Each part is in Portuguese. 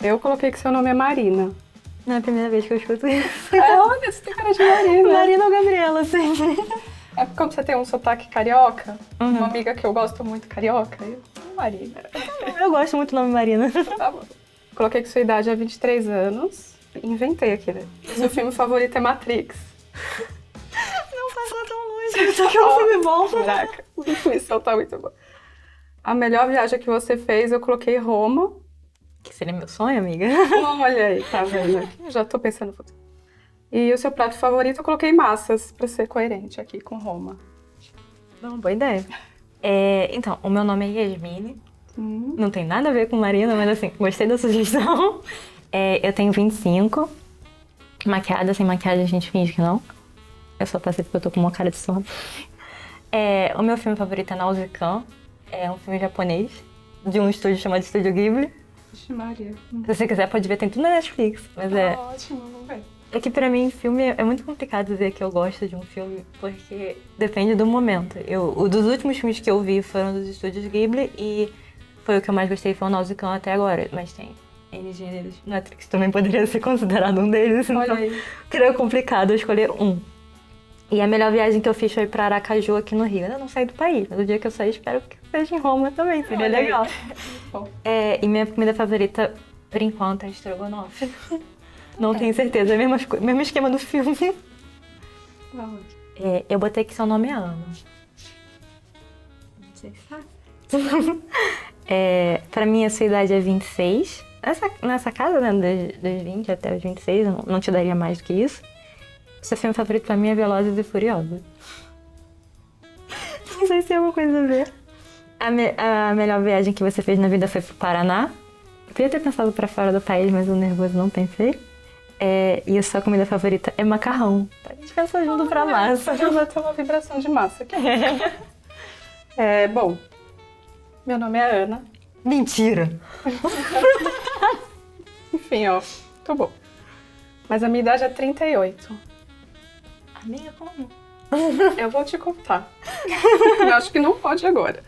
Eu coloquei que seu nome é Marina. Não é a primeira vez que eu escuto isso. Olha, você tem cara de Marina. Marina ou Gabriela, sempre. É porque como você tem um sotaque carioca, Uhum. uma amiga que eu gosto muito carioca, eu Marina. Eu gosto muito do nome Marina. Tá bom. Coloquei que sua idade é 23 anos. Inventei aqui, né? Seu filme favorito é Matrix. Não passou tão longe. Isso aqui é um filme bom. Caraca, a intuição tá muito boa. A melhor viagem que você fez, eu coloquei Roma. Que seria meu sonho, amiga. Olha aí, tá vendo? Eu já tô pensando no futuro. E o seu prato favorito, eu coloquei massas, pra ser coerente aqui com Roma. Não, boa ideia. Então, o meu nome é Yasmine. Não tem nada a ver com Marina, mas assim, gostei da sugestão. Eu tenho 25. Maquiada, sem maquiagem a gente finge que não. Eu só passei porque eu tô com uma cara de sono. O meu filme favorito é Nausicaa. É um filme japonês, de um estúdio chamado Estúdio Ghibli. Vixe Maria. Se você quiser, pode ver, tem tudo na Netflix. Mas Ótimo, vamos ver. é que pra mim, filme é muito complicado dizer que eu gosto de um filme, porque depende do momento. Dos últimos filmes que eu vi foram dos estúdios Ghibli e foi o que eu mais gostei, foi o Nausicaa até agora. Mas tem N gêneros. Matrix também poderia ser considerado um deles, então Olha aí. seria complicado eu escolher um. E a melhor viagem que eu fiz foi pra Aracaju, aqui no Rio. Eu não saí do país, mas o dia que eu sair, espero que seja em Roma também, seria Olha aí. legal. Bom. E minha comida favorita, por enquanto, é estrogonofe. Não tenho certeza, é o mesmo esquema do filme. Vamos. Eu botei que seu nome é Ana. Não sei se sabe. Pra mim, a sua idade é 26. Nessa casa, né, dos 20 até os 26, eu não te daria mais do que isso. Seu filme favorito pra mim é Velozes e Furiosos. Não sei se tem alguma coisa a ver. A melhor viagem que você fez na vida foi pro Paraná. Eu podia ter pensado pra fora do país, mas o nervoso não pensei. E a sua comida favorita é macarrão. A gente pensou junto pra massa. Já vai ter uma vibração de massa aqui. Bom, meu nome é Ana. Mentira! Enfim, ó, tô bom. Mas a minha idade é 38. Amiga, como? Eu vou te contar. Eu acho que não pode agora.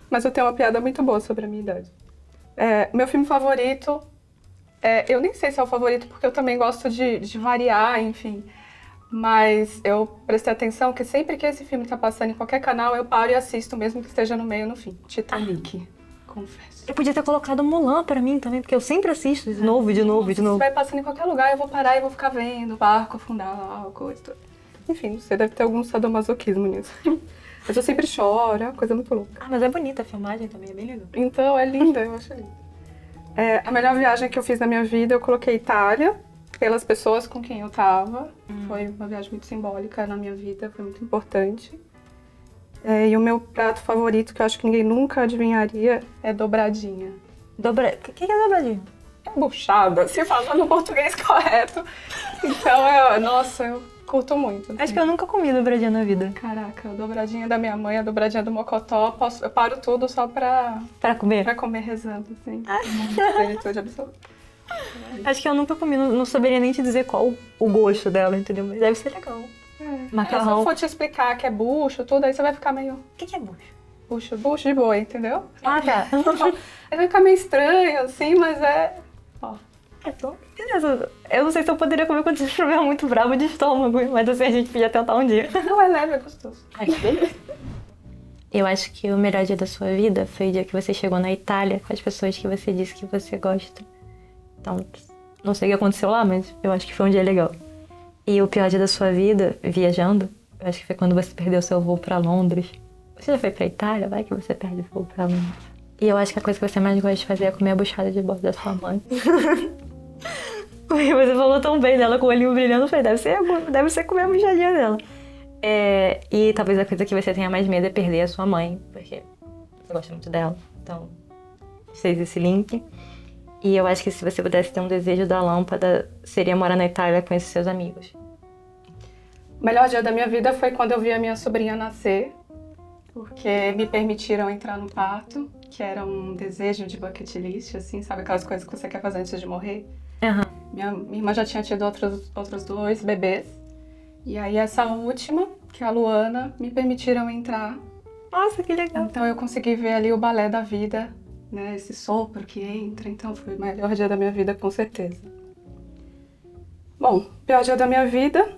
Mas eu tenho uma piada muito boa sobre a minha idade. Meu filme favorito... eu nem sei se é o favorito, porque eu também gosto de variar, enfim. Mas eu prestei atenção que sempre que esse filme tá passando em qualquer canal, eu paro e assisto, mesmo que esteja no meio ou no fim. Titanic, confesso. Eu podia ter colocado Mulan pra mim também, porque eu sempre assisto de novo, de novo, de Se novo. vai passando em qualquer lugar, eu vou parar e vou ficar vendo o barco afundar lá, coisa toda. Enfim, você deve ter algum sadomasoquismo nisso. Mas eu sempre choro, é uma coisa muito louca. Mas é bonita a filmagem também, é bem legal. Então, é linda, eu acho linda. A melhor viagem que eu fiz na minha vida, eu coloquei Itália, pelas pessoas com quem eu tava. Foi uma viagem muito simbólica na minha vida, foi muito importante. E o meu prato favorito, que eu acho que ninguém nunca adivinharia, é dobradinha. O que é dobradinha? É buchada, se falar no português correto. Então, eu curto muito. Assim. Acho que eu nunca comi dobradinha na vida. Caraca, a dobradinha da minha mãe, a dobradinha do mocotó, eu paro tudo só pra comer? Pra comer rezando, assim. Plenitude absoluta. Acho que eu nunca comi, não saberia nem te dizer qual o gosto dela, entendeu? Mas deve ser legal. Macarrão. Se eu for te explicar que é bucho, tudo, aí você vai ficar meio... O que é bucho? Bucho de boi, entendeu? Ah, tá. Aí vai ficar meio estranho, assim, mas Então, beleza. Eu não sei se eu poderia comer quando esse problema muito bravo de estômago, mas assim, a gente podia tentar um dia. Não, é leve, é gostoso. Ai, que beleza. Eu acho que o melhor dia da sua vida foi o dia que você chegou na Itália com as pessoas que você disse que você gosta. Então, não sei o que aconteceu lá, mas eu acho que foi um dia legal. E o pior dia da sua vida, viajando, eu acho que foi quando você perdeu seu voo pra Londres. Você já foi pra Itália? Vai que você perde o voo pra Londres. E eu acho que a coisa que você mais gosta de fazer é comer a buchada de bordo da sua mãe. Porque você falou tão bem dela com o olhinho brilhando, eu falei, deve ser comer a buchadinha dela. E talvez a coisa que você tenha mais medo é perder a sua mãe, porque você gosta muito dela. Então, fez esse link. E eu acho que se você pudesse ter um desejo da lâmpada, seria morar na Itália com esses seus amigos. O melhor dia da minha vida foi quando eu vi a minha sobrinha nascer, porque me permitiram entrar no parto, que era um desejo de bucket list, assim, sabe? Aquelas coisas que você quer fazer antes de morrer. Uhum. Minha irmã já tinha tido outros 2 bebês. E aí essa última, que é a Luana, me permitiram entrar. Nossa, que legal. Então eu consegui ver ali o balé da vida né? Esse sopro que entra. Então foi o melhor dia da minha vida, com certeza. Bom, o pior dia da minha vida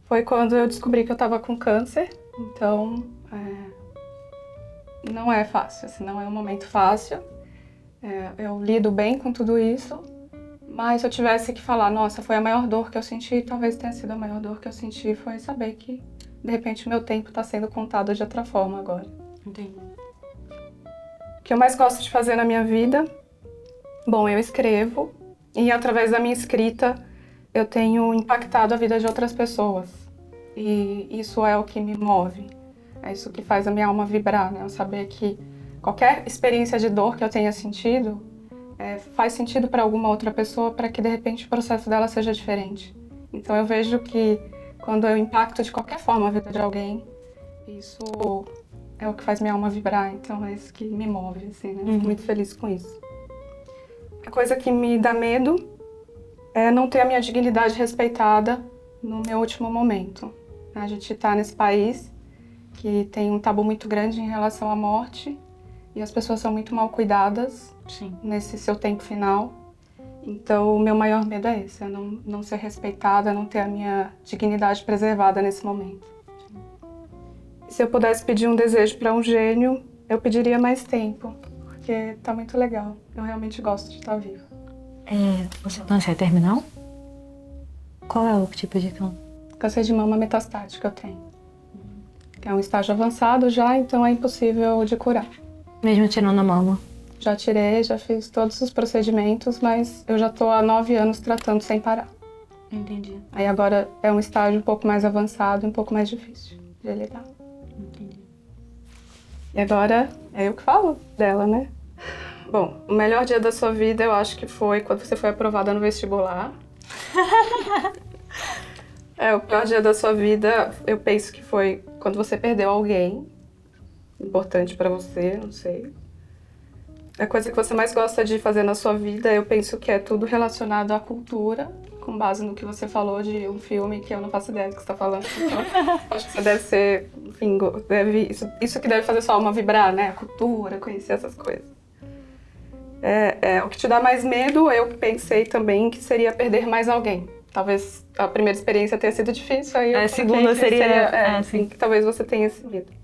foi quando eu descobri que eu estava com câncer. Então, não é fácil, assim, não é um momento fácil. Eu lido bem com tudo isso, mas se eu tivesse que falar, nossa, foi a maior dor que eu senti, talvez tenha sido a maior dor que eu senti, foi saber que, de repente, o meu tempo está sendo contado de outra forma agora. Entendi. O que eu mais gosto de fazer na minha vida? Bom, eu escrevo e através da minha escrita eu tenho impactado a vida de outras pessoas. E isso é o que me move. É isso que faz a minha alma vibrar, né? Eu saber que qualquer experiência de dor que eu tenha sentido faz sentido para alguma outra pessoa, para que de repente o processo dela seja diferente. Então eu vejo que quando eu impacto de qualquer forma a vida de alguém, isso é o que faz minha alma vibrar. Então é isso que me move, assim, né? Eu fico muito feliz com isso. A coisa que me dá medo é não ter a minha dignidade respeitada no meu último momento. A gente está nesse país que tem um tabu muito grande em relação à morte e as pessoas são muito mal cuidadas. Sim. Nesse seu tempo final. Então, o meu maior medo é esse, é não ser respeitada, não ter a minha dignidade preservada nesse momento. E se eu pudesse pedir um desejo para um gênio, eu pediria mais tempo, porque tá muito legal. Eu realmente gosto de estar viva. Você tem câncer terminal? Qual é o tipo de câncer? Câncer de mama metastático eu tenho. Que é um estágio avançado já, então é impossível de curar. Mesmo tirando a mama? Já tirei, já fiz todos os procedimentos, mas eu já tô há 9 anos tratando sem parar. Entendi. Aí agora é um estágio um pouco mais avançado, um pouco mais difícil de lidar. Entendi. E agora é eu que falo dela, né? Bom, o melhor dia da sua vida eu acho que foi quando você foi aprovada no vestibular. O pior dia da sua vida eu penso que foi quando você perdeu alguém importante pra você, não sei. A coisa que você mais gosta de fazer na sua vida, eu penso que é tudo relacionado à cultura, com base no que você falou de um filme que eu não faço ideia do que você está falando. Então, acho que você deve ser, enfim, isso que deve fazer sua alma vibrar, né? A cultura, conhecer essas coisas. O que te dá mais medo, eu pensei também que seria perder mais alguém. Talvez a primeira experiência tenha sido difícil, aí a segunda seria sim, que talvez você tenha esse medo.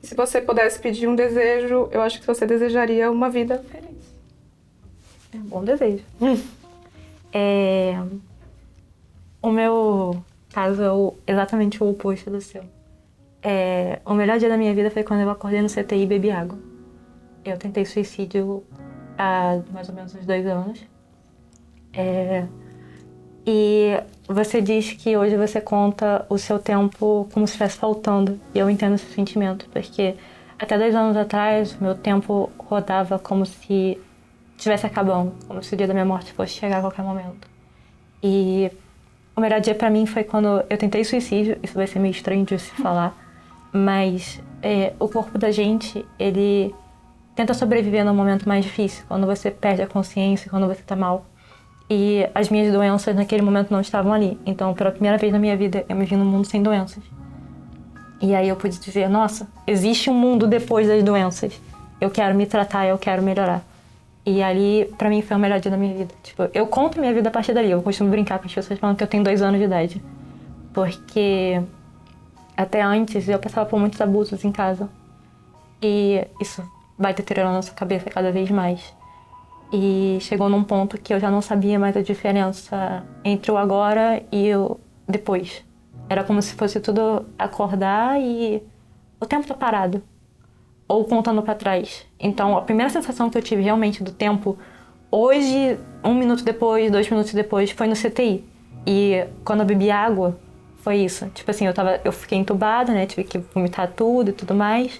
Se você pudesse pedir um desejo, eu acho que você desejaria uma vida feliz. É um bom desejo. O meu caso é exatamente o oposto do seu. O melhor dia da minha vida foi quando eu acordei no CTI e bebi água. Eu tentei suicídio há mais ou menos uns 2 anos. E você diz que hoje você conta o seu tempo como se estivesse faltando. E eu entendo esse sentimento, porque até 2 anos atrás, meu tempo rodava como se estivesse acabando, como se o dia da minha morte fosse chegar a qualquer momento. E o melhor dia pra mim foi quando eu tentei suicídio. Isso vai ser meio estranho de se falar, mas o corpo da gente, ele tenta sobreviver num momento mais difícil, quando você perde a consciência, quando você tá mal. E as minhas doenças naquele momento não estavam ali. Então, pela primeira vez na minha vida, eu me vi num mundo sem doenças. E aí eu pude dizer, nossa, existe um mundo depois das doenças. Eu quero me tratar, eu quero melhorar. E ali, pra mim, foi o melhor dia da minha vida. Tipo, eu conto minha vida a partir dali. Eu costumo brincar com as pessoas falando que eu tenho 2 anos de idade. Porque até antes eu passava por muitos abusos em casa. E isso vai deteriorando a nossa cabeça cada vez mais. E chegou num ponto que eu já não sabia mais a diferença entre o agora e o depois. Era como se fosse tudo acordar e o tempo tá parado. Ou contando pra trás. Então, a primeira sensação que eu tive realmente do tempo, hoje, 1 minuto depois, 2 minutos depois, foi no CTI. E quando eu bebi água, foi isso. Tipo assim, eu fiquei entubada, né? Tive que vomitar tudo e tudo mais.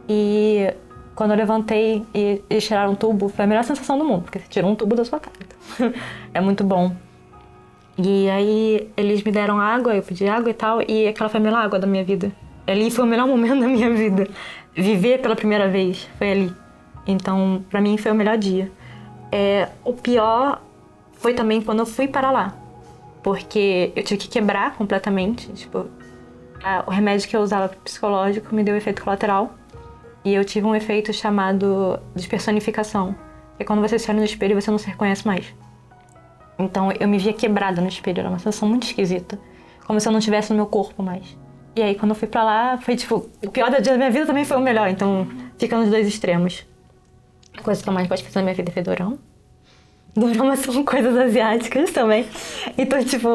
E quando eu levantei e eles tiraram um tubo, foi a melhor sensação do mundo, porque você tirou um tubo da sua cara. Então, é muito bom. E aí eles me deram água, eu pedi água e tal, e aquela foi a melhor água da minha vida. Ali foi o melhor momento da minha vida. Viver pela primeira vez foi ali. Então, pra mim, foi o melhor dia. O pior foi também quando eu fui para lá. Porque eu tive que quebrar completamente. Tipo, o remédio que eu usava psicológico me deu efeito colateral. E eu tive um efeito chamado despersonificação. Que é quando você se olha no espelho e você não se reconhece mais. Então eu me via quebrada no espelho, era uma sensação muito esquisita. Como se eu não estivesse no meu corpo mais. E aí quando eu fui pra lá, foi tipo, o pior dia da minha vida também foi o melhor. Então fica nos dois extremos. A coisa que eu mais gosto de fazer na minha vida é ver dorama. Dorama são coisas asiáticas também. Então, tipo,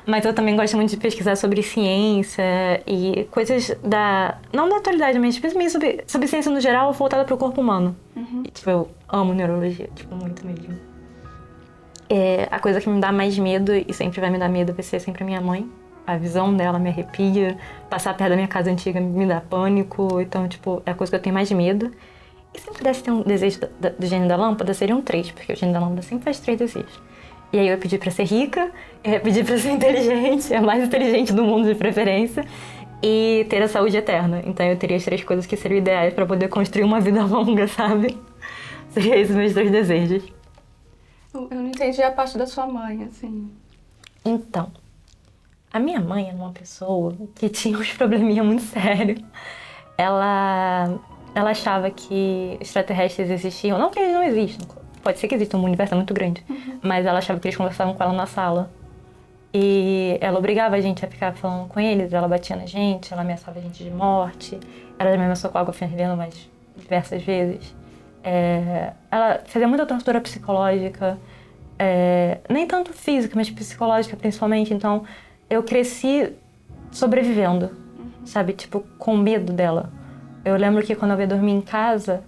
mas eu também gosto muito de pesquisar sobre ciência e coisas da... Não da atualidade, mas principalmente sobre ciência no geral, voltada pro corpo humano. E, tipo, eu amo neurologia, tipo, muito mesmo. A coisa que me dá mais medo, e sempre vai me dar medo, vai ser sempre a minha mãe. A visão dela me arrepia, passar perto da minha casa antiga me dá pânico. Então, tipo, é a coisa que eu tenho mais medo. E se eu pudesse ter um desejo do gênio da lâmpada, seriam 3, porque o gênio da lâmpada sempre faz 3 desejos. E aí eu ia pedir pra ser rica, eu ia pedir pra ser inteligente, a mais inteligente do mundo de preferência, e ter a saúde eterna. Então eu teria as 3 coisas que seriam ideais pra poder construir uma vida longa, sabe? Seriam esses meus 3 desejos. Eu não entendi a parte da sua mãe, assim. Então, a minha mãe era uma pessoa que tinha uns probleminha muito sérios. Ela achava que extraterrestres existiam. Não que eles não existam. Pode ser que existam, o universo é muito grande. Mas ela achava que eles conversavam com ela na sala. E ela obrigava a gente a ficar falando com eles. Ela batia na gente, ela ameaçava a gente de morte. Ela já me ameaçou com água fervendo mais diversas vezes. Ela fazia muita tortura psicológica. Nem tanto física, mas psicológica principalmente. Então, eu cresci sobrevivendo. Sabe? Tipo, com medo dela. Eu lembro que quando eu ia dormir em casa,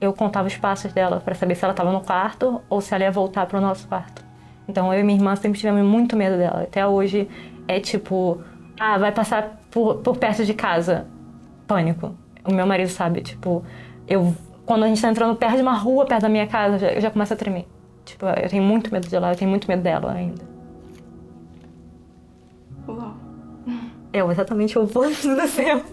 eu contava os passos dela pra saber se ela estava no quarto ou se ela ia voltar pro nosso quarto. Então eu e minha irmã sempre tivemos muito medo dela. Até hoje é tipo, vai passar por perto de casa. Pânico. O meu marido sabe, tipo, quando a gente tá entrando perto de uma rua, perto da minha casa, eu já começo a tremer. Tipo, eu tenho muito medo de lá, eu tenho muito medo dela ainda. Uau. É exatamente o oposto do seu.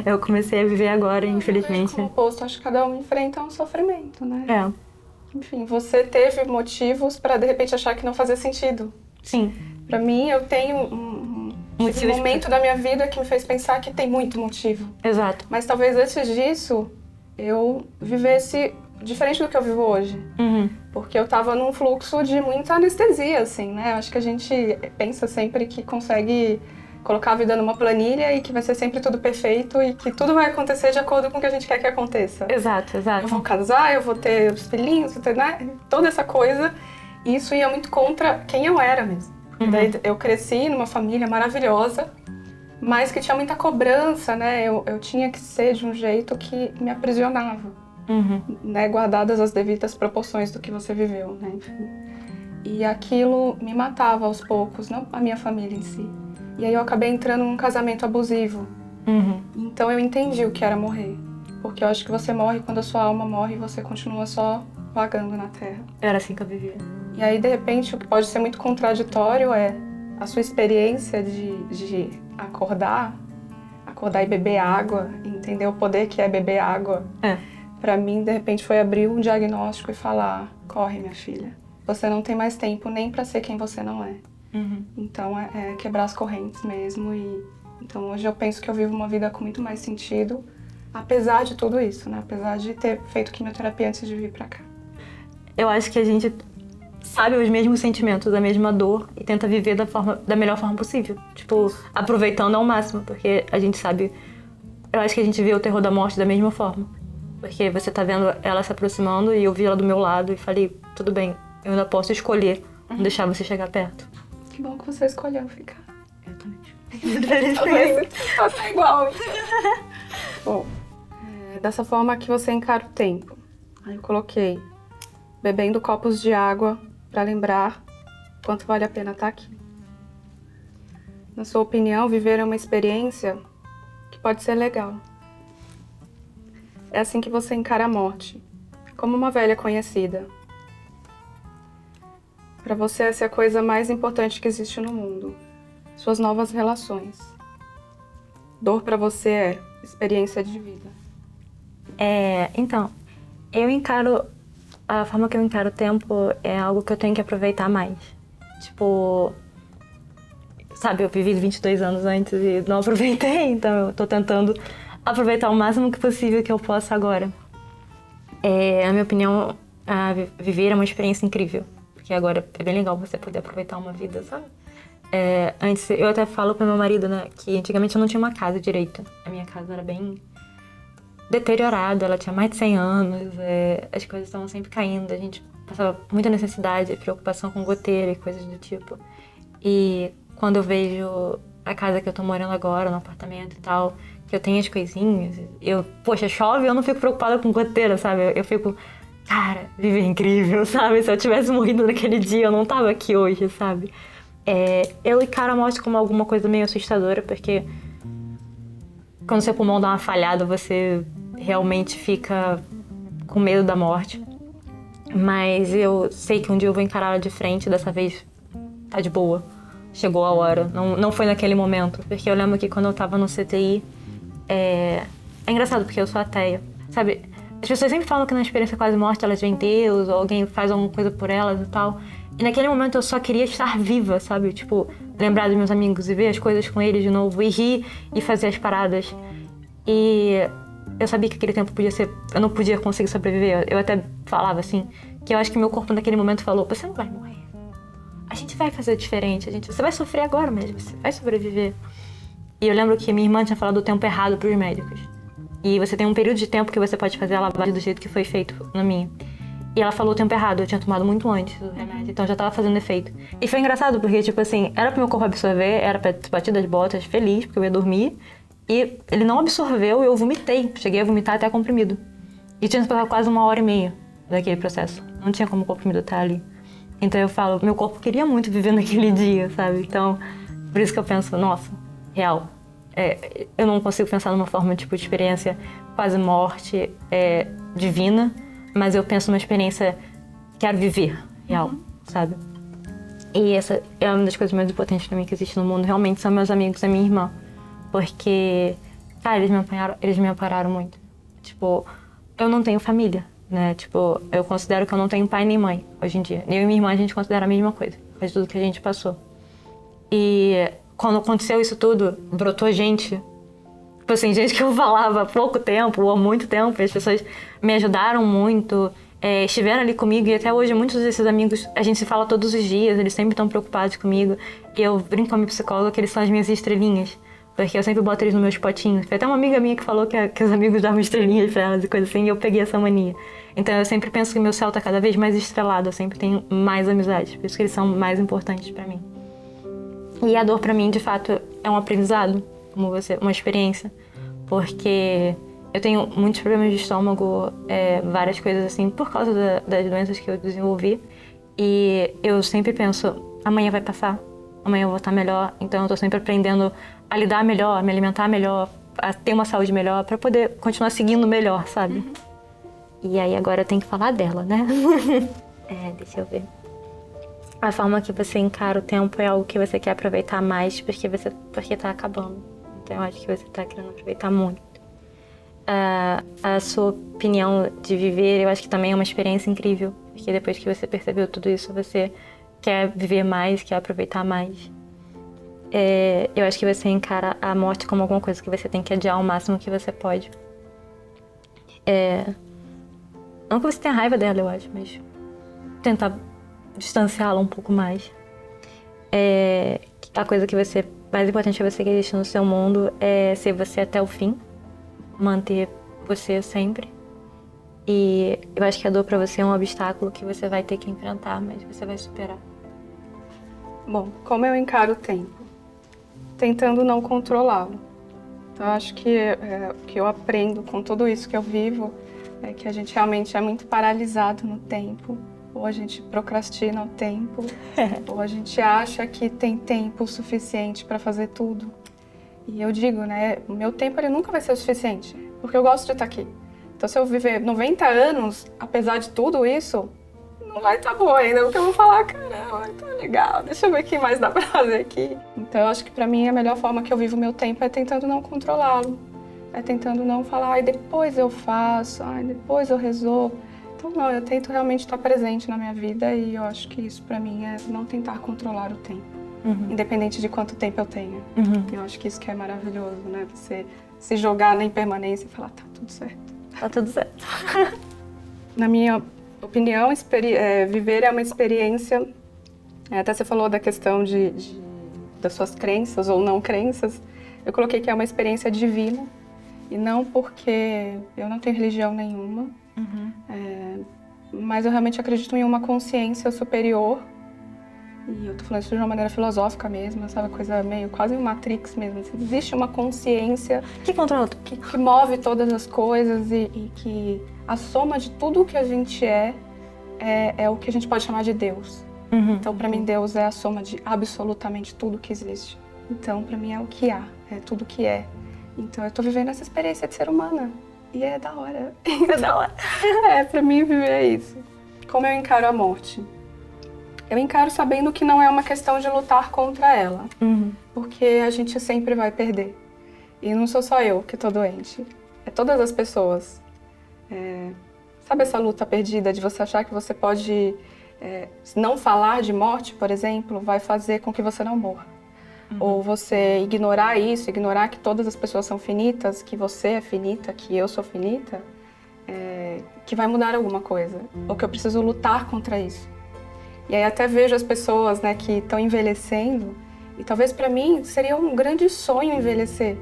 Eu comecei a viver agora, infelizmente. Como oposto, acho que cada um enfrenta um sofrimento, né? Enfim, você teve motivos pra de repente achar que não fazia sentido. Sim. Pra mim, eu tenho um momento da minha vida que me fez pensar que tem muito motivo. Exato. Mas talvez antes disso, eu vivesse diferente do que eu vivo hoje. Porque eu tava num fluxo de muita anestesia, assim, né? Eu acho que a gente pensa sempre que consegue colocar a vida numa planilha e que vai ser sempre tudo perfeito e que tudo vai acontecer de acordo com o que a gente quer que aconteça. Exato. Eu vou casar, eu vou ter os filhinhos, vou ter, né? Toda essa coisa. E isso ia muito contra quem eu era mesmo. Daí eu cresci numa família maravilhosa, mas que tinha muita cobrança, né? Eu tinha que ser de um jeito que me aprisionava, né? Guardadas as devidas proporções do que você viveu, né? Enfim. E aquilo me matava aos poucos, não a minha família em si. E aí eu acabei entrando num casamento abusivo. Então eu entendi o que era morrer. Porque eu acho que você morre quando a sua alma morre e você continua só vagando na Terra. Era assim que eu vivia. E aí, de repente, o que pode ser muito contraditório é a sua experiência de acordar e beber água, entender o poder que é beber água. Pra mim, de repente, foi abrir um diagnóstico e falar: corre, minha filha. Você não tem mais tempo nem pra ser quem você não é. Então, é quebrar as correntes mesmo. Então, hoje eu penso que eu vivo uma vida com muito mais sentido, apesar de tudo isso, né? Apesar de ter feito quimioterapia antes de vir pra cá. Eu acho que a gente sabe os mesmos sentimentos, a mesma dor e tenta viver da melhor forma possível. Tipo, aproveitando ao máximo, porque a gente sabe... Eu acho que a gente vê o terror da morte da mesma forma. Porque você tá vendo ela se aproximando e eu vi ela do meu lado e falei, tudo bem, eu ainda posso escolher não deixar você chegar perto. Que bom que você escolheu ficar. Eu também. Tá igual. Bom, dessa forma que você encara o tempo. Aí eu coloquei bebendo copos de água para lembrar quanto vale a pena estar aqui. Na sua opinião, viver é uma experiência que pode ser legal. É assim que você encara a morte, como uma velha conhecida. Para você, essa é a coisa mais importante que existe no mundo. Suas novas relações. Dor para você é experiência de vida. Então, eu encaro... A forma que eu encaro o tempo é algo que eu tenho que aproveitar mais. Tipo... Sabe, eu vivi 22 anos antes e não aproveitei, então eu tô tentando aproveitar o máximo que possível que eu posso agora. Na minha opinião, viver é uma experiência incrível. Porque agora é bem legal você poder aproveitar uma vida, sabe? Antes, eu até falo pro meu marido, né, que antigamente eu não tinha uma casa direito. A minha casa era bem deteriorada, ela tinha mais de 100 anos, as coisas estavam sempre caindo, a gente passava muita necessidade, preocupação com goteira e coisas do tipo. E quando eu vejo a casa que eu tô morando agora, no apartamento e tal, que eu tenho as coisinhas, poxa, chove, eu não fico preocupada com goteira, sabe? Eu fico, cara, viver é incrível, sabe? Se eu tivesse morrido naquele dia, eu não tava aqui hoje, sabe? Eu encaro a morte como alguma coisa meio assustadora, porque quando seu pulmão dá uma falhada, você realmente fica com medo da morte. Mas eu sei que um dia eu vou encarar ela de frente, dessa vez tá de boa. Chegou a hora, não foi naquele momento. Porque eu lembro que quando eu tava no CTI, é engraçado porque eu sou ateia, sabe? As pessoas sempre falam que na experiência quase morte elas veem Deus, ou alguém faz alguma coisa por elas e tal. E naquele momento eu só queria estar viva, sabe? Tipo, lembrar dos meus amigos e ver as coisas com eles de novo, e rir e fazer as paradas. E eu sabia que aquele tempo podia ser... Eu não podia conseguir sobreviver. Eu até falava assim, que eu acho que meu corpo naquele momento falou, você não vai morrer. A gente vai fazer diferente. Você vai sofrer agora mesmo, você vai sobreviver. E eu lembro que minha irmã tinha falado o tempo errado pros médicos. E você tem um período de tempo que você pode fazer a lavagem do jeito que foi feito na minha. E ela falou o tempo errado, eu tinha tomado muito antes do remédio, então já tava fazendo efeito. E foi engraçado, porque, tipo assim, era pro meu corpo absorver, era pra bater das botas, feliz, porque eu ia dormir. E ele não absorveu e eu vomitei. Cheguei a vomitar até comprimido. E tinha passado quase 1h30 daquele processo. Não tinha como o comprimido estar ali. Então eu falo, meu corpo queria muito viver naquele dia, sabe? Então, por isso que eu penso, nossa, real. Eu não consigo pensar numa forma, tipo, de experiência quase morte, divina. Mas eu penso numa experiência, quero viver, real, sabe? E essa é uma das coisas mais importantes pra mim que existe no mundo. Realmente são meus amigos e minha irmã. Porque, cara, eles me ampararam muito. Tipo, eu não tenho família, né? Tipo, eu considero que eu não tenho pai nem mãe hoje em dia. Eu e minha irmã, a gente considera a mesma coisa. Faz tudo que a gente passou. E quando aconteceu isso tudo, brotou gente. Tipo assim, gente que eu falava há pouco tempo ou há muito tempo. E as pessoas me ajudaram muito, estiveram ali comigo. E até hoje, muitos desses amigos, a gente se fala todos os dias. Eles sempre estão preocupados comigo. E eu brinco com a minha psicóloga que eles são as minhas estrelinhas. Porque eu sempre boto eles nos meus potinhos. Foi até uma amiga minha que falou que os amigos davam estrelinhas pra elas e coisa assim, e eu peguei essa mania. Então eu sempre penso que o meu céu tá cada vez mais estrelado, eu sempre tenho mais amizades, por isso que eles são mais importantes pra mim. E a dor pra mim, de fato, é um aprendizado, uma experiência, porque eu tenho muitos problemas de estômago, várias coisas assim, por causa das doenças que eu desenvolvi, e eu sempre penso, amanhã vai passar, amanhã eu vou estar melhor, então eu tô sempre aprendendo a lidar melhor, a me alimentar melhor, a ter uma saúde melhor, pra poder continuar seguindo melhor, sabe? Uhum. E aí agora eu tenho que falar dela, né? Deixa eu ver. A forma que você encara o tempo é algo que você quer aproveitar mais porque tá acabando. Então eu acho que você tá querendo aproveitar muito. A sua opinião de viver, eu acho que também é uma experiência incrível. Porque depois que você percebeu tudo isso, você quer viver mais, quer aproveitar mais. Eu acho que você encara a morte como alguma coisa que você tem que adiar ao máximo que você pode. Não que você tenha raiva dela, eu acho, mas tentar distanciá-la um pouco mais. A coisa que mais importante que você quer existir no seu mundo é ser você até o fim, manter você sempre. E eu acho que a dor pra você é um obstáculo que você vai ter que enfrentar, mas você vai superar. Bom, como eu encaro o tempo? Tentando não controlá-lo. Então, eu acho que o que eu aprendo com tudo isso que eu vivo é que a gente realmente é muito paralisado no tempo. Ou a gente procrastina o tempo, ou a gente acha que tem tempo suficiente para fazer tudo. E eu digo, né, o meu tempo ele nunca vai ser o suficiente, porque eu gosto de estar aqui. Então, se eu viver 90 anos, apesar de tudo isso, não vai estar bom ainda, porque eu vou falar, caramba, tá legal, deixa eu ver o que mais dá pra fazer aqui. Então, eu acho que pra mim a melhor forma que eu vivo o meu tempo é tentando não controlá-lo. É tentando não falar, depois eu faço, depois eu resolvo. Então, não, eu tento realmente estar presente na minha vida e eu acho que isso pra mim é não tentar controlar o tempo. independente de quanto tempo eu tenha. Uhum. Eu acho que isso que é maravilhoso, né? Você se jogar na impermanência e falar, tá tudo certo. Tá tudo certo. Na minha opinião, viver é uma experiência. Até você falou da questão das suas crenças ou não crenças. Eu coloquei que é uma experiência divina. E não porque eu não tenho religião nenhuma. Mas eu realmente acredito em uma consciência superior. E eu tô falando isso de uma maneira filosófica mesmo, sabe? Coisa meio quase um Matrix mesmo. Assim, existe uma consciência Que controla que move todas as coisas e que a soma de tudo que a gente é o que a gente pode chamar de Deus. Então, para mim, Deus é a soma de absolutamente tudo que existe. Então, para mim, é o que há, é tudo que é. Então, eu tô vivendo essa experiência de ser humana. E é da hora. É da hora. Pra mim, viver é isso. Como eu encaro a morte? Eu encaro sabendo que não é uma questão de lutar contra ela. Porque a gente sempre vai perder. E não sou só eu que tô doente. É todas as pessoas. Sabe essa luta perdida de você achar que você pode... não falar de morte, por exemplo, vai fazer com que você não morra. Ou você ignorar isso, ignorar que todas as pessoas são finitas, que você é finita, que eu sou finita, que vai mudar alguma coisa. Ou que eu preciso lutar contra isso. E aí até vejo as pessoas, né, que estão envelhecendo, e talvez para mim seria um grande sonho envelhecer.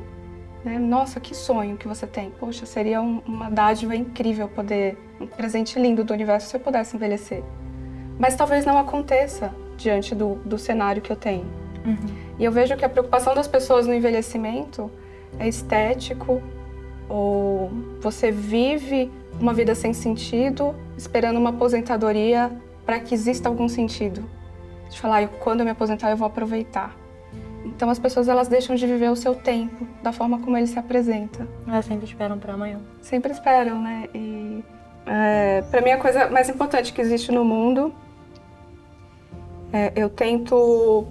Né? Nossa, que sonho que você tem. Poxa, seria uma dádiva incrível poder, um presente lindo do universo se eu pudesse envelhecer. Mas talvez não aconteça diante do cenário que eu tenho. E eu vejo que a preocupação das pessoas no envelhecimento é estético, ou você vive uma vida sem sentido, esperando uma aposentadoria para que exista algum sentido. De falar, quando eu me aposentar eu vou aproveitar. Então as pessoas elas deixam de viver o seu tempo, da forma como ele se apresenta. Elas sempre esperam para amanhã. Sempre esperam, né? E para mim a coisa mais importante que existe no mundo, eu tento...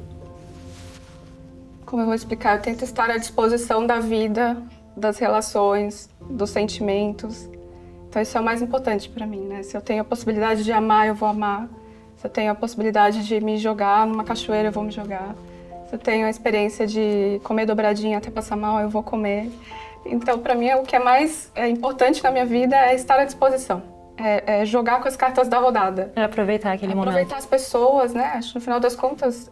Como eu vou explicar? Eu tento estar à disposição da vida, das relações, dos sentimentos. Então isso é o mais importante para mim, né? Se eu tenho a possibilidade de amar, eu vou amar. Se eu tenho a possibilidade de me jogar numa cachoeira, eu vou me jogar. Se eu tenho a experiência de comer dobradinha até passar mal, eu vou comer. Então, para mim, o que é mais importante na minha vida é estar à disposição. É jogar com as cartas da rodada. É aproveitar aquele momento. Aproveitar as pessoas, né? Acho que no final das contas,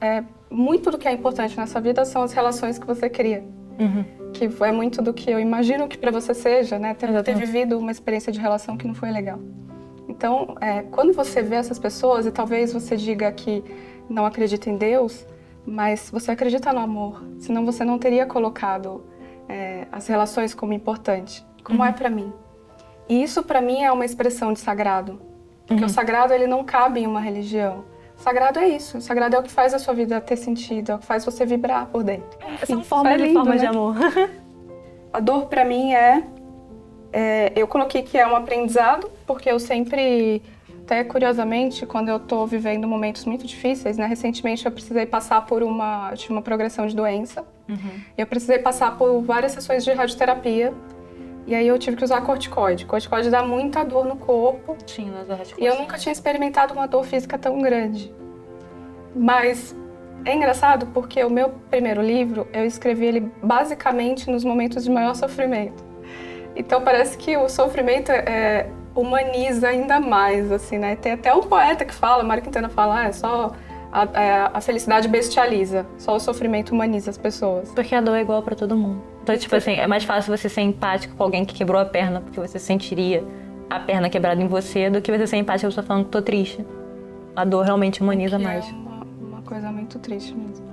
muito do que é importante nessa vida são as relações que você cria. Que é muito do que eu imagino que para você seja, né? Ter vivido uma experiência de relação que não foi legal. Então, quando você vê essas pessoas, e talvez você diga que não acredita em Deus, mas você acredita no amor, senão você não teria colocado as relações como importante, como é para mim. E isso para mim é uma expressão de sagrado, porque o sagrado ele não cabe em uma religião. O sagrado é isso, o sagrado é o que faz a sua vida ter sentido, é o que faz você vibrar por dentro. São formas de amor. A dor para mim eu coloquei que é um aprendizado, porque eu sempre, até curiosamente, quando eu tô vivendo momentos muito difíceis, né? Recentemente eu precisei passar por eu tive uma progressão de doença. Eu precisei passar por várias sessões de radioterapia. E aí eu tive que usar corticoide. Corticoide dá muita dor no corpo. Sim, e eu nunca tinha experimentado uma dor física tão grande. Mas é engraçado porque o meu primeiro livro, eu escrevi ele basicamente nos momentos de maior sofrimento. Então parece que o sofrimento humaniza ainda mais, assim, né? Tem até um poeta que fala, Mário Quintana fala, só a felicidade bestializa, só o sofrimento humaniza as pessoas. Porque a dor é igual pra todo mundo. Então, tipo assim, é mais fácil você ser empático com alguém que quebrou a perna, porque você sentiria a perna quebrada em você, do que você ser empático com a pessoa falando que tô triste. A dor realmente humaniza mais. É uma coisa muito triste mesmo.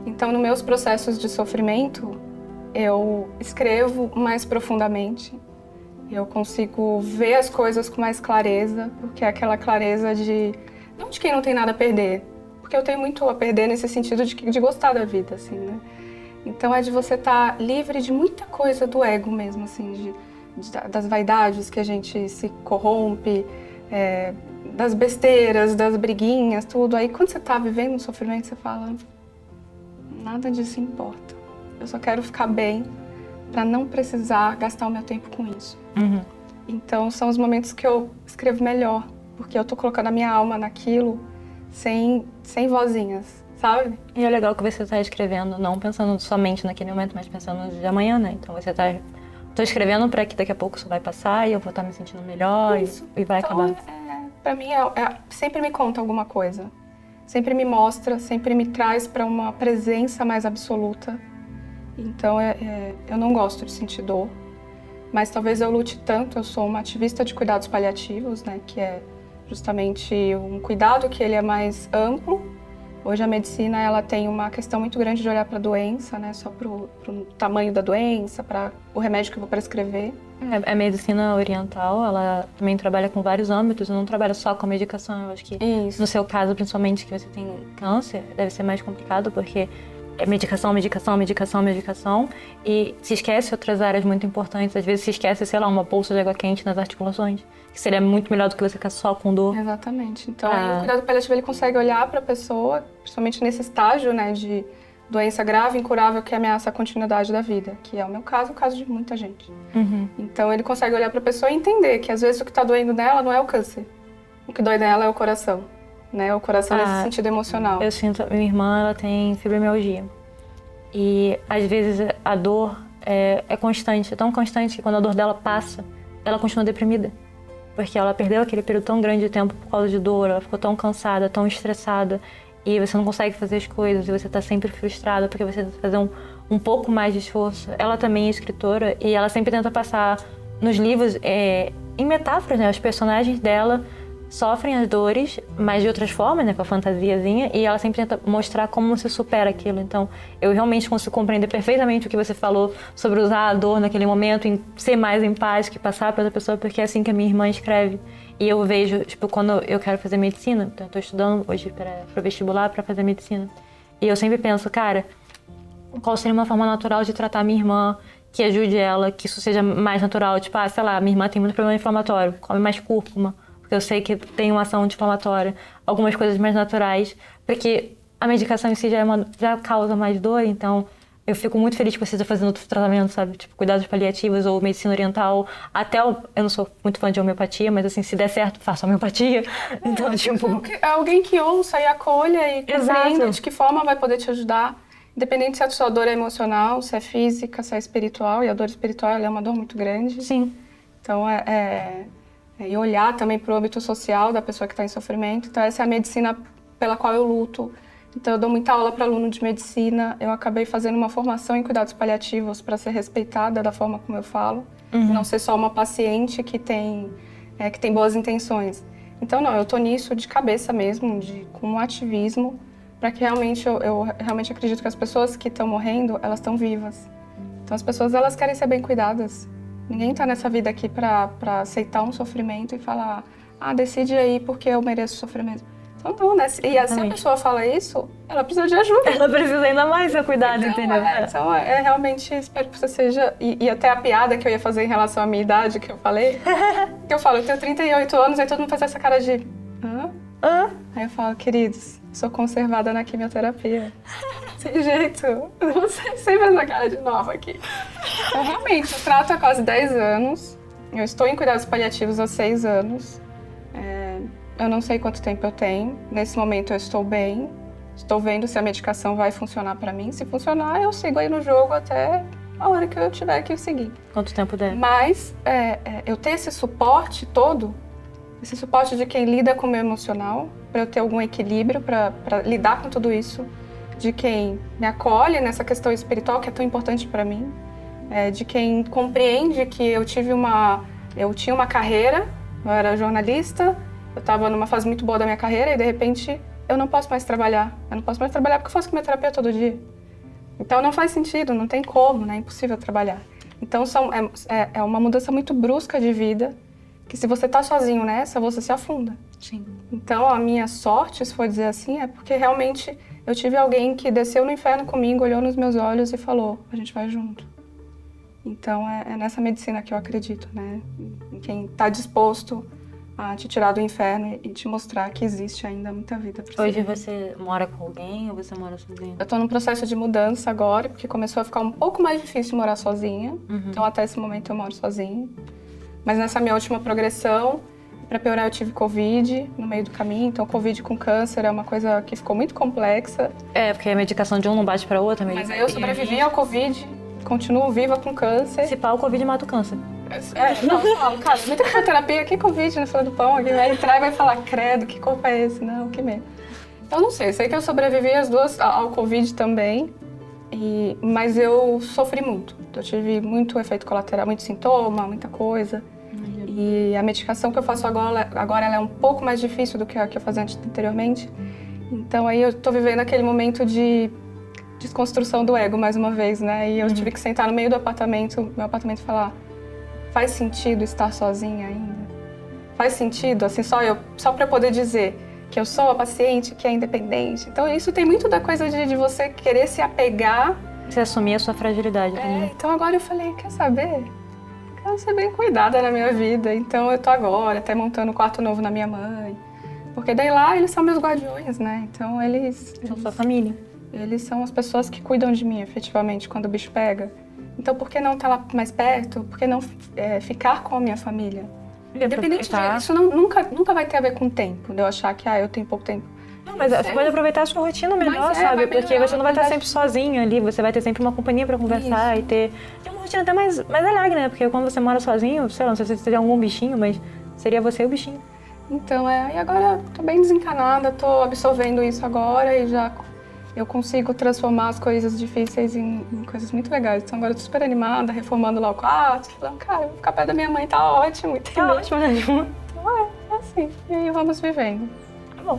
Então, nos meus processos de sofrimento, eu escrevo mais profundamente. Eu consigo ver as coisas com mais clareza, porque é aquela clareza não de quem não tem nada a perder, porque eu tenho muito a perder nesse sentido de gostar da vida, assim, né? Então é de você estar livre de muita coisa do ego mesmo, assim, das vaidades que a gente se corrompe, das besteiras, das briguinhas, tudo. Aí quando você tá vivendo um sofrimento, você fala, nada disso importa. Eu só quero ficar bem para não precisar gastar o meu tempo com isso. Então são os momentos que eu escrevo melhor, porque eu tô colocando a minha alma naquilo sem vozinhas. sabe? E é legal que você tá escrevendo, não pensando somente naquele momento, mas pensando de amanhã, né? Então você tá... Tô escrevendo pra que daqui a pouco isso vai passar e eu vou estar me sentindo melhor e vai Então, acabar. pra mim, sempre me conta alguma coisa. Sempre me mostra, sempre me traz pra uma presença mais absoluta. Então, eu não gosto de sentir dor. Mas talvez eu lute tanto, eu sou uma ativista de cuidados paliativos, né? Que é justamente um cuidado que ele é mais amplo. Hoje a medicina ela tem uma questão muito grande de olhar para a doença, né? Só para o tamanho da doença, para o remédio que eu vou prescrever. A medicina oriental, ela também trabalha com vários âmbitos, não trabalha só com medicação. Eu acho que Isso. no seu caso, principalmente, que você tem câncer, deve ser mais complicado, porque é medicação, medicação, medicação, medicação, e se esquece outras áreas muito importantes. Às vezes se esquece, sei lá, uma bolsa de água quente nas articulações, que seria muito melhor do que você ficar só com dor. Exatamente. Então, aí o cuidado paliativo ele consegue olhar para a pessoa, principalmente nesse estágio, né, de doença grave, incurável, que ameaça a continuidade da vida, que é o meu caso, o caso de muita gente. Uhum. Então, ele consegue olhar para a pessoa e entender que às vezes o que está doendo nela não é o câncer, o que dói nela é o coração, né, o coração nesse sentido emocional. Eu sinto, minha irmã, ela tem fibromialgia. E às vezes a dor é constante, é tão constante que quando a dor dela passa, ela continua deprimida. Porque ela perdeu aquele período tão grande de tempo por causa de dor, ela ficou tão cansada, tão estressada, e você não consegue fazer as coisas, e você tá sempre frustrada porque você tenta fazer um pouco mais de esforço. Ela também é escritora e ela sempre tenta passar nos livros, em metáforas, né? Os personagens dela sofrem as dores, mas de outras formas, né, com a fantasiazinha, e ela sempre tenta mostrar como se supera aquilo. Então, eu realmente consigo compreender perfeitamente o que você falou sobre usar a dor naquele momento, em ser mais empática, passar para outra pessoa, porque é assim que a minha irmã escreve. E eu vejo, tipo, quando eu quero fazer medicina, então eu tô estudando hoje para o vestibular para fazer medicina, e eu sempre penso, cara, qual seria uma forma natural de tratar minha irmã, que ajude ela, que isso seja mais natural, tipo, sei lá, minha irmã tem muito problema inflamatório, come mais cúrcuma, porque eu sei que tem uma ação anti-inflamatória, algumas coisas mais naturais, porque a medicação em si já causa mais dor, então eu fico muito feliz que você esteja fazendo outros tratamentos, sabe? Tipo, cuidados paliativos ou medicina oriental, eu não sou muito fã de homeopatia, mas assim, se der certo, faço homeopatia. Então, tipo... Alguém que ouça e acolha e compreenda Exato. de que forma vai poder te ajudar, independente se a sua dor é emocional, se é física, se é espiritual, e a dor espiritual ela é uma dor muito grande. Sim. Então, e olhar também para o âmbito social da pessoa que está em sofrimento. Então, essa é a medicina pela qual eu luto. Então, eu dou muita aula para aluno de medicina. Eu acabei fazendo uma formação em cuidados paliativos para ser respeitada da forma como eu falo. Uhum. Não ser só uma paciente que tem boas intenções. Então, não, eu estou nisso de cabeça mesmo, com um ativismo, para que realmente, eu realmente acredito que as pessoas que estão morrendo, elas estão vivas. Então, as pessoas, elas querem ser bem cuidadas. Ninguém está nessa vida aqui para aceitar um sofrimento e falar, decide aí porque eu mereço sofrimento. Então não, né? E assim a pessoa fala isso, ela precisa de ajuda. Ela precisa ainda mais ser cuidado, então, entendeu? Então, realmente, espero que você seja... E até a piada que eu ia fazer em relação à minha idade, que eu falei, que eu falo, eu tenho 38 anos, aí todo mundo faz essa cara de... Hã? Aí eu falo, queridos, sou conservada na quimioterapia. Sem jeito. Você sempre essa cara de nova aqui. Então, realmente, eu trato há quase 10 anos. Eu estou em cuidados paliativos há 6 anos. Eu não sei quanto tempo eu tenho. Nesse momento eu estou bem. Estou vendo se a medicação vai funcionar para mim. Se funcionar, eu sigo aí no jogo até a hora que eu tiver que seguir. Quanto tempo der. Mas eu ter esse suporte todo, esse suporte de quem lida com o meu emocional, para eu ter algum equilíbrio, para lidar com tudo isso, de quem me acolhe nessa questão espiritual que é tão importante para mim, de quem compreende que eu tinha uma carreira, eu era jornalista, eu estava numa fase muito boa da minha carreira e de repente eu não posso mais trabalhar. Eu não posso mais trabalhar porque eu faço quimioterapia todo dia. Então não faz sentido, não tem como, né? É impossível trabalhar. Então é uma mudança muito brusca de vida, que se você tá sozinho nessa, você se afunda. Sim. Então a minha sorte, se for dizer assim, é porque realmente eu tive alguém que desceu no inferno comigo, olhou nos meus olhos e falou, a gente vai junto. Então é nessa medicina que eu acredito, né? Em quem tá disposto a te tirar do inferno e te mostrar que existe ainda muita vida pra Hoje você. você mora com alguém ou você mora sozinha? Eu tô num processo de mudança agora, porque começou a ficar um pouco mais difícil morar sozinha. Então até esse momento eu moro sozinha. Mas nessa minha última progressão, Pra piorar, eu tive Covid no meio do caminho. Então, Covid com câncer é uma coisa que ficou muito complexa. Porque a medicação de um não bate pra outra. Mas aí eu sobrevivi ao Covid, continuo viva com câncer. Se pá, o Covid mata o câncer. Não, eu falo, cara, muita quimioterapia, que Covid na fila do pão? Alguém vai entrar e vai falar, credo, que corpo é esse? Não, que medo. Então, não sei, sei que eu sobrevivi as duas ao Covid também, mas eu sofri muito. Eu tive muito efeito colateral, muito sintoma, muita coisa. E a medicação que eu faço agora ela é um pouco mais difícil do que a que eu fazia anteriormente. Então, aí eu tô vivendo aquele momento de desconstrução do ego, mais uma vez, né? E eu tive que sentar no meio do apartamento, meu apartamento, e falar: faz sentido estar sozinha ainda? Faz sentido, assim, só pra eu poder dizer que eu sou a paciente, que é independente. Então, isso tem muito da coisa de você querer se apegar. Você assumir a sua fragilidade também. Então, agora eu falei, quer saber? Quero ser bem cuidada na minha vida. Então, eu tô agora até montando um quarto novo na minha mãe. Porque daí lá, eles são meus guardiões, né? Então, eles São sua família. Eles são as pessoas que cuidam de mim, efetivamente, quando o bicho pega. Então, por que não estar lá mais perto? Por que não ficar com a minha família? Independente disso, isso nunca vai ter a ver com o tempo, de eu achar que eu tenho pouco tempo. Não, mas você pode aproveitar a sua rotina melhor, sabe? Porque você não vai estar sempre sozinho ali, você vai ter sempre uma companhia pra conversar e ter uma rotina até mais alegre, né? Porque quando você mora sozinho, sei lá, não sei se você tem algum bichinho, mas seria você o bichinho. Então, e agora tô bem desencanada, tô absorvendo isso agora e já eu consigo transformar as coisas difíceis em coisas muito legais. Então agora eu tô super animada, reformando lá o quarto, falando, cara, eu vou ficar perto da minha mãe, tá ótimo, entendeu? Tá ótimo, né? Então é assim, e aí vamos vivendo. Tá bom.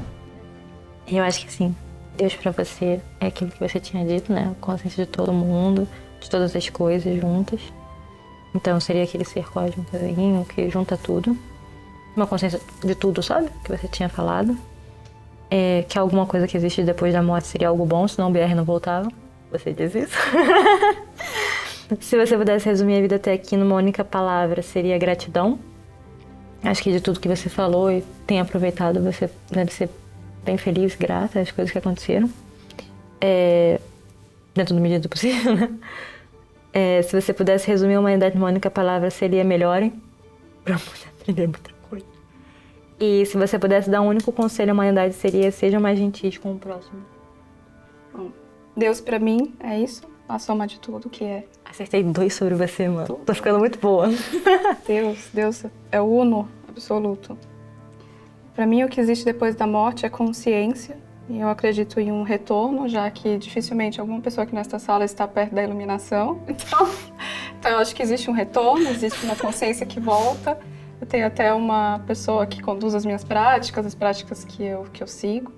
Eu acho que assim, Deus pra você é aquilo que você tinha dito, né? A consciência de todo mundo, de todas as coisas juntas. Então seria aquele ser cósmico que junta tudo. Uma consciência de tudo, sabe? Que você tinha falado. Que alguma coisa que existe depois da morte seria algo bom, senão o BR não voltava. Você diz isso. Se você pudesse resumir a vida até aqui numa única palavra, seria gratidão. Acho que de tudo que você falou e tem aproveitado, você deve ser bem feliz, grata às coisas que aconteceram. Dentro do medida do possível, né? Se você pudesse resumir a humanidade numa única palavra, seria melhorem. Pra aprender muita coisa. E se você pudesse dar um único conselho à humanidade, seria: sejam mais gentis com o próximo. Bom, Deus pra mim é isso, a soma de tudo que é. Acertei 2 sobre você, mano. Tô ficando muito boa. Deus é o uno absoluto. Pra mim, o que existe depois da morte é consciência. E eu acredito em um retorno, já que dificilmente alguma pessoa aqui nesta sala está perto da iluminação. Então eu acho que existe um retorno, existe uma consciência que volta. Eu tenho até uma pessoa que conduz as minhas práticas, as práticas que eu sigo,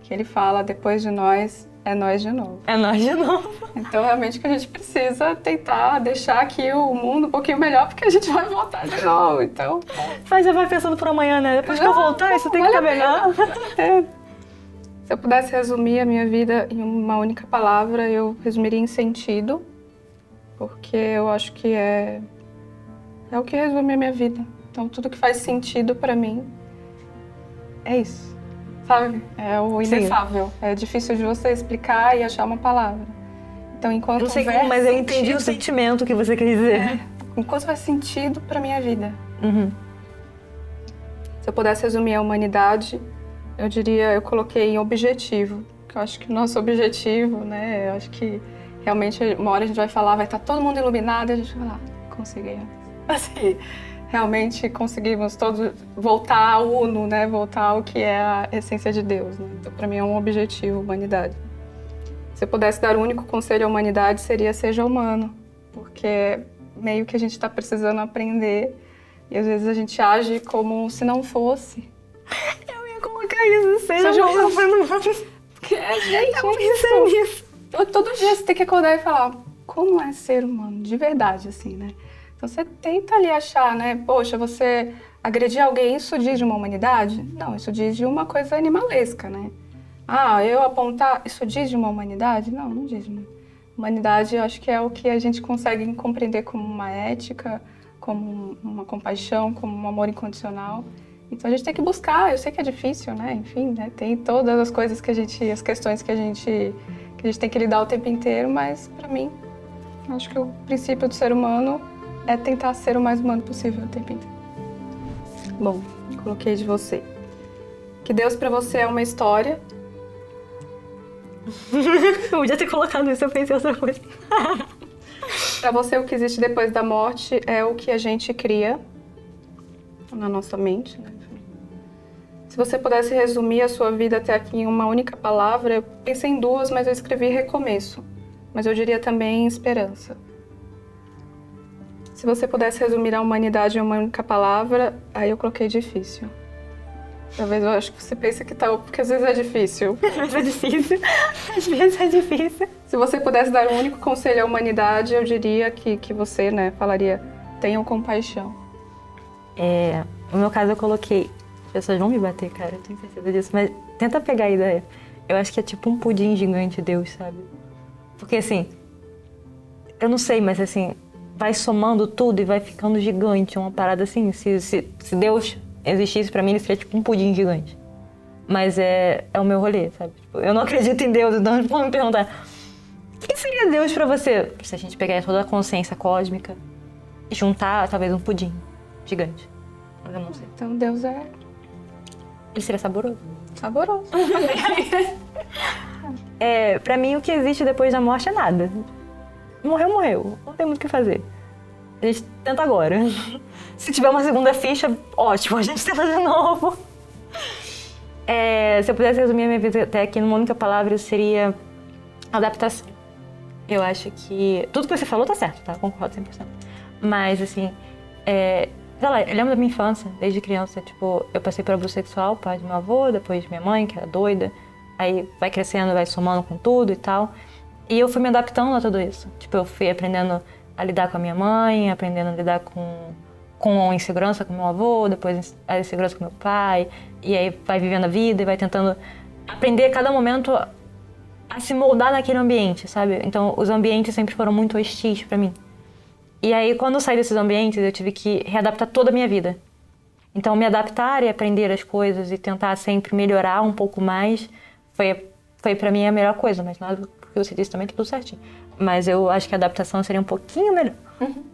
que ele fala: depois de nós, é nós de novo. É nós de novo. Então, realmente, que a gente precisa tentar deixar aqui o mundo um pouquinho melhor, porque a gente vai voltar de novo, então... Mas já vai pensando por amanhã, né? Depois que eu voltar, isso tem que estar melhor. Se eu pudesse resumir a minha vida em uma única palavra, eu resumiria em sentido, porque eu acho que é o que resume a minha vida. Então, tudo que faz sentido pra mim é isso, sabe? É o inefável. Sim. É difícil de você explicar e achar uma palavra. Então, enquanto eu não sei como, mas eu entendi o sentimento que você quer dizer. Enquanto faz sentido pra minha vida. Uhum. Se eu pudesse resumir a humanidade, eu coloquei em objetivo. Que eu acho que o nosso objetivo, né? Eu acho que realmente uma hora a gente vai falar, vai estar todo mundo iluminado e a gente vai lá, conseguimos. Assim, realmente conseguimos todos voltar ao uno, né? Voltar ao que é a essência de Deus, né? Então, para mim é um objetivo, humanidade. Se eu pudesse dar um único conselho à humanidade, seria: seja humano, porque meio que a gente está precisando aprender e às vezes a gente age como se não fosse. Eu ia colocar isso, seja humano. Porque gente, eu pensei nisso. Todo dia você tem que acordar e falar: como é ser humano, de verdade, assim, né? Então você tenta ali achar, né? Poxa, você agredir alguém, isso diz de uma humanidade? Não, isso diz de uma coisa animalesca, né? Eu apontar, isso diz de uma humanidade? Não, não diz de uma humanidade. Eu acho que é o que a gente consegue compreender como uma ética, como uma compaixão, como um amor incondicional. Então a gente tem que buscar. Eu sei que é difícil, né? Enfim, né? Tem todas as coisas as questões que a gente tem que lidar o tempo inteiro, mas pra mim, acho que o princípio do ser humano é tentar ser o mais humano possível o tempo inteiro. Bom, coloquei de você. Que Deus pra você é uma história. Eu podia ter colocado isso, eu pensei outra coisa. Pra você, o que existe depois da morte é o que a gente cria na nossa mente, né? Se você pudesse resumir a sua vida até aqui em uma única palavra, eu pensei em duas, mas eu escrevi recomeço. Mas eu diria também esperança. Se você pudesse resumir a humanidade em uma única palavra, aí eu coloquei difícil. Talvez eu acho que você pense que tá, porque às vezes é difícil. Às vezes é difícil. Às vezes é difícil. Se você pudesse dar um único conselho à humanidade, eu diria que você, né, falaria, tenham compaixão. No meu caso eu coloquei, as pessoas vão me bater, cara, eu tenho certeza disso, mas tenta pegar a ideia. Eu acho que é tipo um pudim gigante, Deus, sabe? Porque assim, eu não sei, mas assim, vai somando tudo e vai ficando gigante, uma parada assim. Se Deus existisse pra mim, ele seria tipo um pudim gigante. Mas é o meu rolê, sabe? Tipo, eu não acredito em Deus, então vão me perguntar, o que seria Deus pra você? Se a gente pegar toda a consciência cósmica e juntar, talvez um pudim gigante. Mas eu não sei. Então Deus é Ele seria saboroso. saboroso. Pra mim, o que existe depois da morte é nada. Morreu, morreu. Não tem muito o que fazer. A gente tenta agora. Se tiver uma segunda ficha, ótimo, a gente tenta de novo. Se eu pudesse resumir a minha vida até aqui numa única palavra, seria adaptação. Eu acho que tudo que você falou tá certo, tá? Concordo 100%. Mas, assim, sei lá, eu lembro da minha infância, desde criança, tipo, eu passei por abuso sexual, pai do meu avô, depois minha mãe, que era doida. Aí vai crescendo, vai somando com tudo e tal. E eu fui me adaptando a tudo isso. Tipo, eu fui aprendendo a lidar com a minha mãe, aprendendo a lidar com a insegurança com meu avô, depois a insegurança com meu pai. E aí vai vivendo a vida e vai tentando aprender a cada momento a se moldar naquele ambiente, sabe? Então, os ambientes sempre foram muito hostis pra mim. E aí, quando eu saí desses ambientes, eu tive que readaptar toda a minha vida. Então, me adaptar e aprender as coisas e tentar sempre melhorar um pouco mais foi pra mim a melhor coisa. Mas nada, porque você disse também, tá tudo certinho. Mas eu acho que a adaptação seria um pouquinho melhor. Uhum.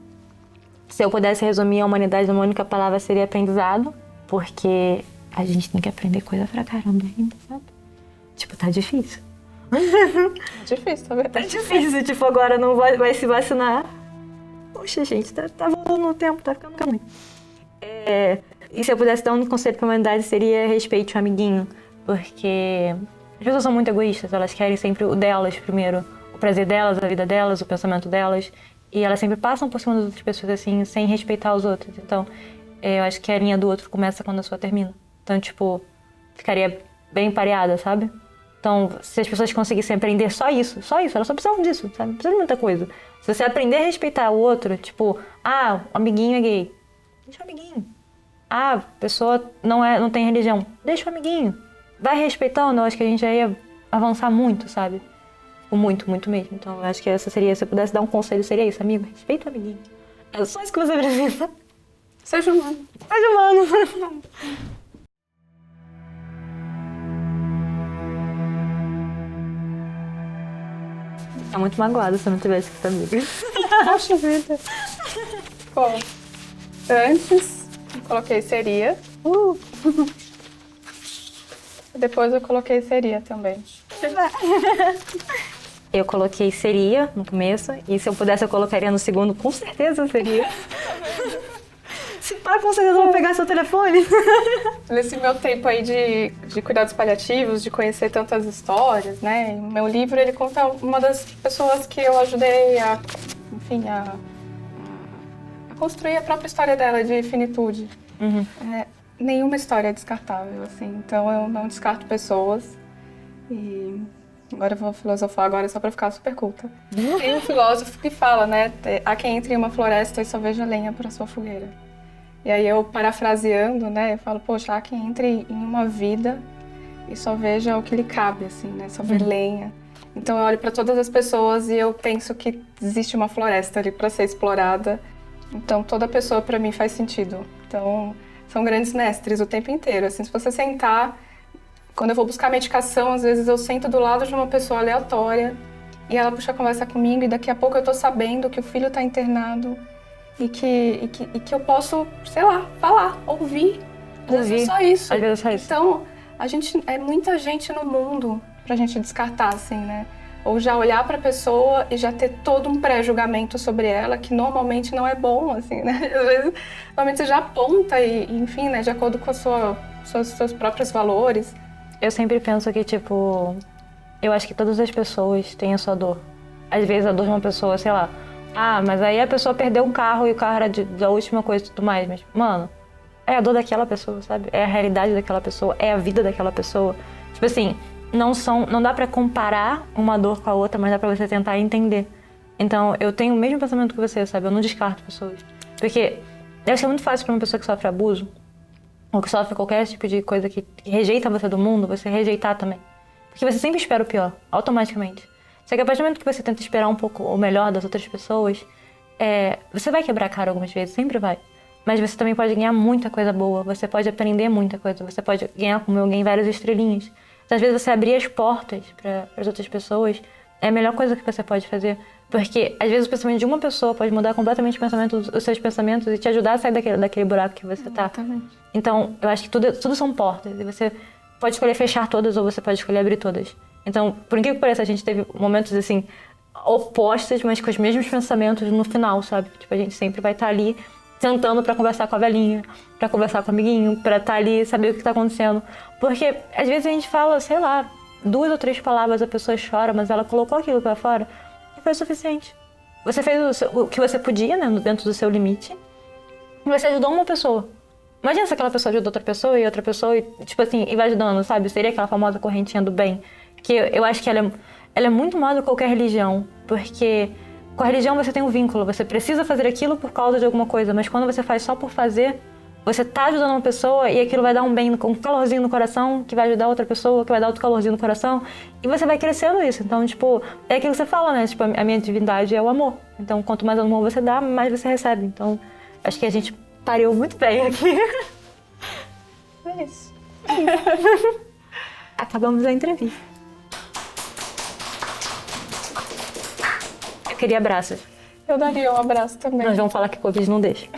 Se eu pudesse resumir a humanidade numa única palavra, seria aprendizado. Porque a gente tem que aprender coisa pra caramba ainda, sabe? Tipo, tá difícil. É difícil, tá vendo? Tá difícil, tipo, agora não vai se vacinar. Poxa, gente, tá voltando no tempo, tá ficando ruim. E se eu pudesse dar um conselho pra humanidade, seria respeite o amiguinho. Porque as pessoas são muito egoístas, elas querem sempre o delas primeiro. O prazer delas, a vida delas, o pensamento delas. E elas sempre passam por cima das outras pessoas, assim, sem respeitar os outros. Então, eu acho que a linha do outro começa quando a sua termina. Então, tipo, ficaria bem pareada, sabe? Então, se as pessoas conseguissem aprender só isso, elas só precisavam disso, sabe? Não precisa de muita coisa. Se você aprender a respeitar o outro, tipo, o amiguinho é gay, deixa o amiguinho. A pessoa não tem religião, deixa o amiguinho. Vai respeitando, eu acho que a gente já ia avançar muito, sabe? Muito, muito mesmo. Então, eu acho que essa seria, se eu pudesse dar um conselho, seria isso, amigo, respeita o amiguinho. É só isso que você precisa. Seja humano. Seja humano. Tá muito magoada se eu não tivesse escrito amiga. Poxa vida. Bom, antes eu coloquei seria. Depois eu coloquei seria também. Eu coloquei seria no começo, e se eu pudesse eu colocaria no segundo, com certeza seria. Se pá, com certeza eu vou pegar seu telefone. Nesse meu tempo aí de cuidados paliativos, de conhecer tantas histórias, né? O meu livro, ele conta uma das pessoas que eu ajudei a construir a própria história dela de finitude. Uhum. Nenhuma história é descartável, assim. Então eu não descarto pessoas. E agora eu vou filosofar agora só pra ficar super culta. Tem um filósofo que fala, né? Há quem entre em uma floresta e só veja lenha para sua fogueira. E aí eu, parafraseando, né? Eu falo, poxa, há quem entre em uma vida e só veja o que lhe cabe, assim, né? Só ver lenha. Então eu olho para todas as pessoas e eu penso que existe uma floresta ali para ser explorada. Então toda pessoa para mim faz sentido. Então são grandes mestres o tempo inteiro. Assim, se você sentar, quando eu vou buscar medicação, às vezes eu sento do lado de uma pessoa aleatória e ela puxa a conversa comigo e daqui a pouco eu tô sabendo que o filho tá internado e que eu posso, sei lá, falar, ouvir Às vezes é só isso. Às vezes é só isso. Então, é muita gente no mundo pra gente descartar, assim, né? Ou já olhar pra pessoa e já ter todo um pré-julgamento sobre ela, que normalmente não é bom, assim, né? Às vezes, normalmente você já aponta e enfim, né? De acordo com seus próprios valores. Eu sempre penso que, tipo, eu acho que todas as pessoas têm a sua dor. Às vezes a dor de uma pessoa, sei lá, mas aí a pessoa perdeu um carro e o carro era da última coisa e tudo mais. Mas, mano, é a dor daquela pessoa, sabe? É a realidade daquela pessoa, é a vida daquela pessoa. Tipo assim, não dá pra comparar uma dor com a outra, mas dá pra você tentar entender. Então, eu tenho o mesmo pensamento que você, sabe? Eu não descarto pessoas. Porque deve ser muito fácil pra uma pessoa que sofre abuso, ou que sofre qualquer tipo de coisa que rejeita você do mundo, você rejeitar também. Porque você sempre espera o pior, automaticamente. Só que a partir do momento que você tenta esperar um pouco o melhor das outras pessoas, você vai quebrar a cara algumas vezes, sempre vai. Mas você também pode ganhar muita coisa boa, você pode aprender muita coisa, você pode ganhar, como eu ganhei, várias estrelinhas. Então, às vezes você abrir as portas para as outras pessoas é a melhor coisa que você pode fazer. Porque, às vezes, o pensamento de uma pessoa pode mudar completamente os seus pensamentos e te ajudar a sair daquele buraco que você tá. Exatamente. Então, eu acho que tudo são portas. E você pode escolher fechar todas ou você pode escolher abrir todas. Então, por incrível que pareça, a gente teve momentos, assim, opostos, mas com os mesmos pensamentos no final, sabe? Tipo, a gente sempre vai estar ali sentando pra conversar com a velhinha, pra conversar com o amiguinho, pra estar ali, saber o que tá acontecendo. Porque, às vezes, a gente fala, sei lá, 2 ou 3 palavras, a pessoa chora, mas ela colocou aquilo pra fora e foi o suficiente. Você fez o que você podia, né, dentro do seu limite, e você ajudou uma pessoa. Imagina se aquela pessoa ajuda outra pessoa, e tipo assim, e vai ajudando, sabe? Seria aquela famosa correntinha do bem. Que eu acho que ela é muito maior do que qualquer religião, porque com a religião você tem um vínculo, você precisa fazer aquilo por causa de alguma coisa, mas quando você faz só por fazer, você tá ajudando uma pessoa e aquilo vai dar um bem, um calorzinho no coração, que vai ajudar outra pessoa, que vai dar outro calorzinho no coração, e você vai crescendo isso. Então, tipo, é aquilo que você fala, né? Tipo, a minha divindade é o amor. Então, quanto mais amor você dá, mais você recebe. Então, acho que a gente pariu muito bem aqui. É isso. Acabamos a entrevista. Eu queria abraços. Eu daria um abraço também. Nós vamos falar que Covid não deixa.